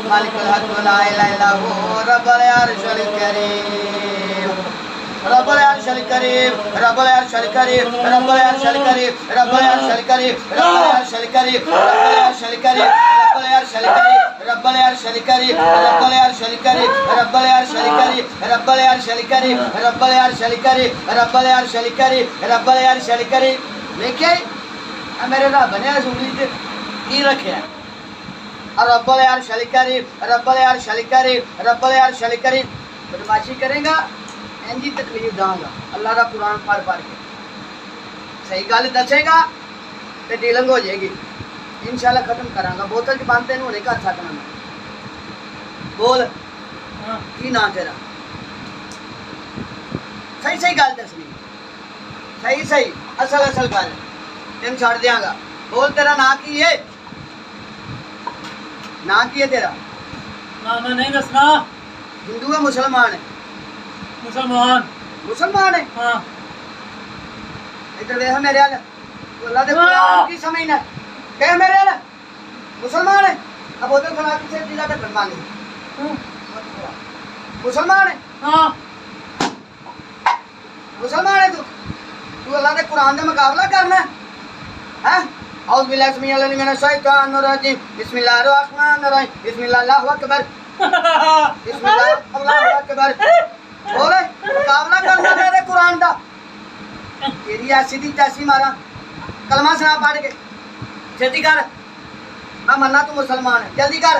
मालिकुल हक ला इलाहा इल्ला हु रब्बुल अर्शिल करीम रब्बुल अर्शिल करीम रब्बुल अर्शिल करीम रब्बुल अर्शिल करीम रब्बुल अर्शिल करीम रब्बुल अर्शिल करीम रब्बुल अर्शिल करीम रब्बुल अर्शिल करीम रब्बुल अर्शिल करीम रब्बुल अर्शिल करीम रब्बुल अर्शिल करीम रब्बुल अर्शिल करीम रब्बुल अर्शिल करीम रब्बुल अर्शिल करीम देखिए मेरे रब ने उंगली ते की रखे रब्बुल अर्शिल करीम रब्बुल अर्शिल करीम रब्बुल अर्शिल करीम बदमाशी करेगा इंजी तकलीफ दांगा अल्लाह का कुरान पढ़ पढ़ के सही गल दसेगा तो डीलिंग हो जाएगी इंशाल्लाह खत्म करांगा बोतल च बंद तेन होने कर सकना मैं बोल की ना तेरा सही सही गल दसनी सही सही असल असल गल तेन छड़ दियांगा बोल तेरा ना की है ना की है तेरा ना मैं नहीं दसना हिंदू है मुसलमान है मुसलमान मुसलमान है हाँ इधर देख मेरे हाल अल्लाह दे कुरान की समझना कह मेरे हाल मुसलमान है अब उधर खड़ा किसे जिला पे मांगे मुसलमान है हाँ मुसलमान है तू अल्लाह दे कुरान का मुकाबला करना है औज़ बिल्लाहि मिनश शैतानिर रजीम बिस्मिल्लाहिर रहमानिर रहीम बिस्मिल्लाह अल्लाहु अकबर बिस्मिल्लाह अल्लाहु अकबर बोले मुकाबला करना मेरे कुरान का तेरी ऐसी दी तैसी मारा कलमा सुना पढ़ के जल्दी कर मैं मन्ना तू मुसलमान है जल्दी कर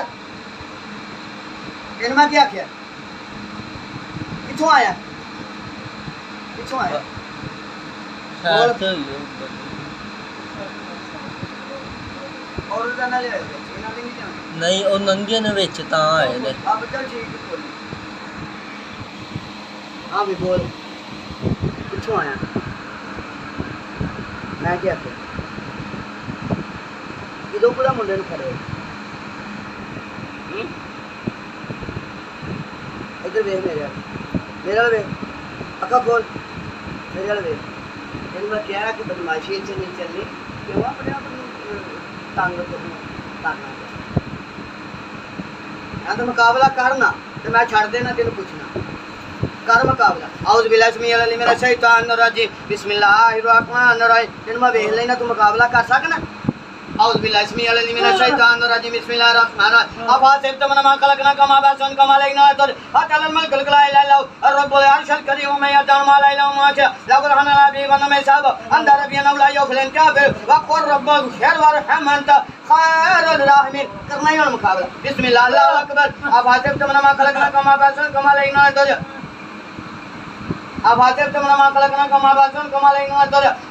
तेन मैं क्या आख्या किथों आया किथों आया बोल और जाना ले इना भी नहीं जाना नहीं ओ नंगे ने विच तां आए ने अब चल ठीक है बोल हाँ भी बोल किथों आया मैं क्या आख्या किदों पूरा मुंडे नूं खड़े इधर वेख मेरे वाल वेख अखा खोल मेरे वाल वेख तेन मैं क्या कि बदमाशी इत्थे नहीं चलनी क्यों अपने आप तंग करना या तो मुकाबला करना तो मैं छड़ देना तेन पूछना कर मुकाबला औज़ बिल्लाहि मिनश शैतानिर रजीम बिस्मिल्लाहिर रहमानिर रहीम तेन मैं वेख लेना तू मुकाबला कर सकना औज़ बिल्लाहि मिनश शैतानिर रजीम बिस्मिल्लाहिर रहमानिर रहीम अफासिबतुम अन्नमा खलक़नाकुम अबसन कमा अलैना अतल मलकुल ला इलाहा इल्ला रब्बुल अर्शिल करीम मैं यदन मा ला इलाहा मा लकुल हना बी वन में सब अंदर रबियन ला युफलन काफिर व कुर रब्बुल खैर वरहमत खैरुल राहिमीन करना ही मुकाबला बिस्मिल्लाह अल्लाहु अकबर अफासिबतुम अन्नमा खलक़नाकुम अबसन कमा अलैना अफासिबतुम अन्नमा खलक़नाकुम अबसन कमा अलैना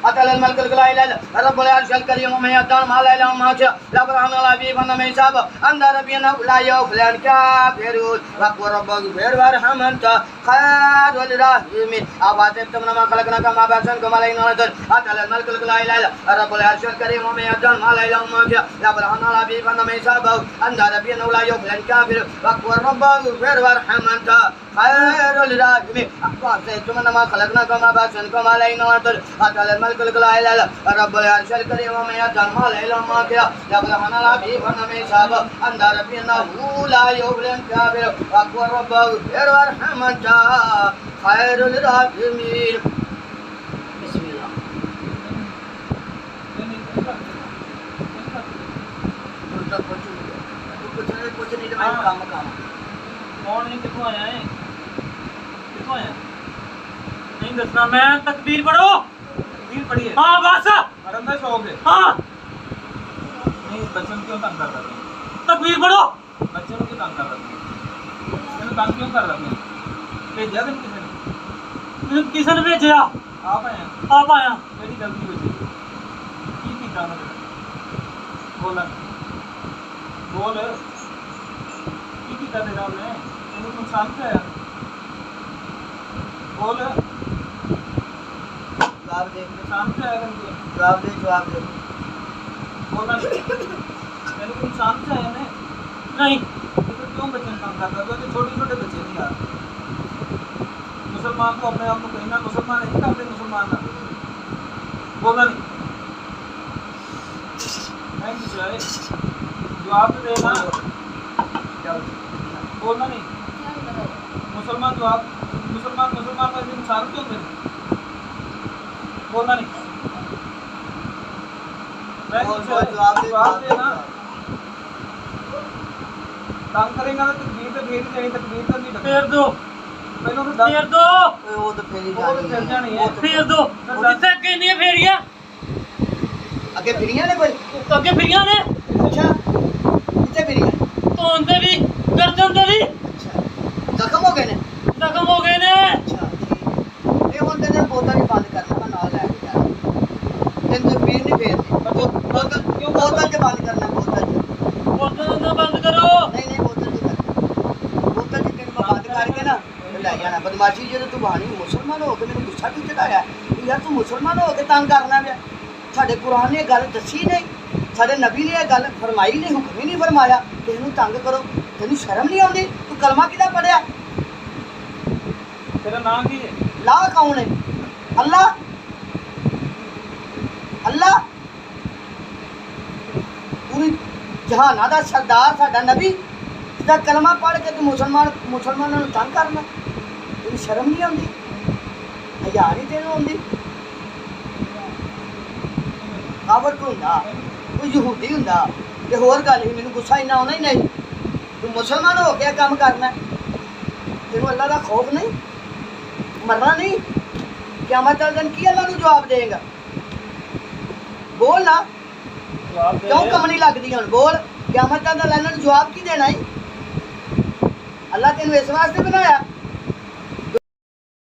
अतल मलकुल ला इलाहा इल्ला रब्बुल अर्शिल करीम मैं यदन मा ला इलाहा मा लकुल हना बी वन में सब अंदर रबियन ला युफलन काफिर व कुर रब्बुल खैर वरहमत खैरुल राहिमीन अफासिबतुम अन्नमा खलक़नाकुम अबसन कमा अलैना अतल मलकुल ला इलाहा इल्ला रब्बुल अर्शिल करीम मैं यदन मा ला इलाहा मा लकुल हना बी वन में सब अंदर रबियन ला युफलन काफिर व कुर रब्बुल खैर वरहमत खैरुल राहिमीन अफासिबतुम अन्नमा खलक़नाकुम अबसन कमा अलैना अतल मलकुल ला इलाहा इल्ला रब्बुल अर्शिल करीम मैं यदन मा ला इलाहा मा लकुल हना बी वन में सब अंदर रबियन ला युफलन काफिर व कुर रब्बुल खैर वरहमत खैरुल राहिमीन बिस्मिल्लाह कुछ नहीं मैं काम कौन है किथों आया है किथों आया नहीं दसना मैं तकबीर पढ़ो तकबीर पढ़िए हाँ बस मरन का शौक है हाँ नहीं बच्चों क्यों तंग कर रहे हैं तकबीर पढ़ो बच्चों को क्यों तंग कर रहे हैं तंग क्यों कर रहे हैं भेजा तुम किसी ने भेजा आप आए आप आया मेरी गलती हुई थी की कीता उन्होंने बोला बोल की कीता तेरा उन्हें तेनू नुकसान क्या आया बोल जवाब दे नुकसान क्या आया तेनू जवाब दे बोलना तेनू नुकसान क्या आया ने नहीं तो क्यों बच्चे काम करता तो छोटे छोटे बच्चे नहीं यार मुसलमान को अपने आप को कहना मुसलमान नहीं करते मुसलमान ना बोलना नहीं नहीं कुछ है जवाब तो देना ਬੋਲਣਾ ਨਹੀਂ ਮੁਸਲਮਾਨ ਜਵਾਬ ਮੁਸਲਮਾਨ ਦਾ ਇਨਸਾਨ ਕਿਉਂ ਹੁੰਦੇ ਨੇ ਬੋਲਣਾ ਨਹੀਂ ਮੈਂ ਜਵਾਬ ਦੇ ਨਾ ਤੰਗ ਕਰੇਗਾ ਤਾਂ ਤਕਬੀਰ ਤੇ ਫੇਰ ਜਾਣੀ ਤਕਬੀਰ ਤਾਂ ਨਹੀਂ ਫੇਰ ਦੋ ਪਹਿਲਾਂ ਤਾਂ ਫੇਰ ਦੋ ਓਏ ਉਹ ਤਾਂ ਫੇਰੀ ਫਿਰ ਜਾਣੀ ਹੈ ਫੇਰ ਦੋ ਕਿੱਥੇ ਕਿੰਨੀਆਂ ਫੇਰੀਆਂ ਅੱਗੇ ਫਿਰੀਆਂ ਨੇ ਕੋਈ ਅੱਗੇ ਫਿਰੀਆਂ ਨੇ ਅੱਛਾ ਕਿੱਥੇ ਫਿਰੀਆਂ ਧੋਣ ਤੇ ਵੀ ਗਰਦਨ ਤੇ ਵੀ ਅੱਛਾ ਜ਼ਖਮ ਹੋ ਗਏ ਨੇ ਜ਼ਖਮ ਹੋ ਗਏ ਨੇ ਅੱਛਾ ਠੀਕ ਇਹ ਹੁਣ ਤੈਨੂੰ ਬੋਤਲ ਹੀ ਬੰਦ ਕਰਨਾ ਮੈਂ ਨਾਲ ਲੈ ਕੇ ਜਾਣਾ ਤੈਨੂੰ ਤਕਬੀਰ ਨਹੀਂ ਫੇਰਦੀ ਬੋਤਲ ਚ ਬੰਦ ਕਰਨਾ ਬੋਤਲ ਚ ਬੋਤਲ ਨਾ ਬੰਦ ਕਰੋ ਨਹੀਂ ਬੋਤਲ ਚ ਕਰ ਬੋਤਲ ਚ ਤੈਨੂੰ ਮੈਂ ਬੰਦ ਕਰਕੇ ਨਾ ਤੇ ਲੈ ਜਾਣਾ ਬਦਮਾਸ਼ੀ ਜਦੋਂ ਤੂੰ ਬਾਣੀ ਮੁਸਲਮਾਨ ਹੋ ਕੇ ਮੈਨੂੰ ਗੁੱਸਾ ਕਿਉਂ ਚੜਾਇਆ ਵੀ ਯਾਰ ਤੂੰ ਮੁਸਲਮਾਨ ਹੋ ਕੇ ਤੰਗ ਕਰਨਾ ਪਿਆ ਸਾਡੇ ਕੁਰਾਨ ਨੇ ਇਹ ਗੱਲ ਦੱਸੀ ਨਹੀਂ ਸਾਡੇ ਨਬੀ ਨੇ ਇਹ ਗੱਲ ਫਰਮਾਈ ਨਹੀਂ ਹੁਕਮ ਹੀ ਨਹੀਂ ਫਰਮਾਇਆ ਕਿ ਇਹਨੂੰ ਤੰਗ ਕਰੋ ਤੈਨੂੰ ਸ਼ਰਮ ਨਹੀਂ ਆਉਂਦੀ ਤੂੰ ਕਲਮਾ ਕਿਹਦਾ ਪੜਿਆ ਤੇਰਾ ਨਾਂ ਕੀ ਹੈ ਲਾ ਕੌਣ ਹੈ ਅੱਲਾ ਅੱਲਾ ਪੂਰੀ ਜਹਾਨਾਂ ਦਾ ਸਰਦਾਰ ਸਾਡਾ ਨਬੀ ਜਿਹਦਾ ਕਲਮਾ ਪੜ੍ਹ ਕੇ ਤੂੰ ਮੁਸਲਮਾਨਾਂ ਨੂੰ ਤੰਗ ਕਰਨਾ ਤੈਨੂੰ ਸ਼ਰਮ ਨਹੀਂ ਆਉਂਦੀ ਹਜ਼ਾਰ ਹੀ ਤੈਨੂੰ ਆਉਂਦੀ ਕਾਬਰ ਤੋਂ ਹੁੰਦਾ ਕੋਈ ਯਹੂਦੀ ਹੁੰਦਾ ਤੇ ਹੋਰ ਗੱਲ ਹੀ ਮੈਨੂੰ ਗੁੱਸਾ ਇੰਨਾ ਆਉਣਾ ਹੀ ਨਹੀਂ ਤੂੰ ਮੁਸਲਮਾਨ ਹੋ ਕੇ ਇਹ ਕੰਮ ਕਰਨਾ ਤੈਨੂੰ ਅੱਲਾ ਦਾ ਖੌਫ ਨਹੀਂ ਮਰਨਾ ਨਹੀਂ ਕਿਆਮਤ ਵਾਲੇ ਦਿਨ ਕੀ ਅੱਲਾ ਨੂੰ ਜਵਾਬ ਦੇਗਾ ਬੋਲ ਨਾ ਜਵਾਬ ਦੇ ਕਿਉਂ ਕਮਣੀ ਲੱਗਦੀ ਹੁਣ ਬੋਲ ਕਿਆਮਤ ਦਾ ਅੱਲਾ ਨੂੰ ਜਵਾਬ ਕੀ ਦੇਣਾ ਹੈ ਅੱਲਾ ਤੈਨੂੰ ਇਸ ਵਾਸਤੇ ਬਣਾਇਆ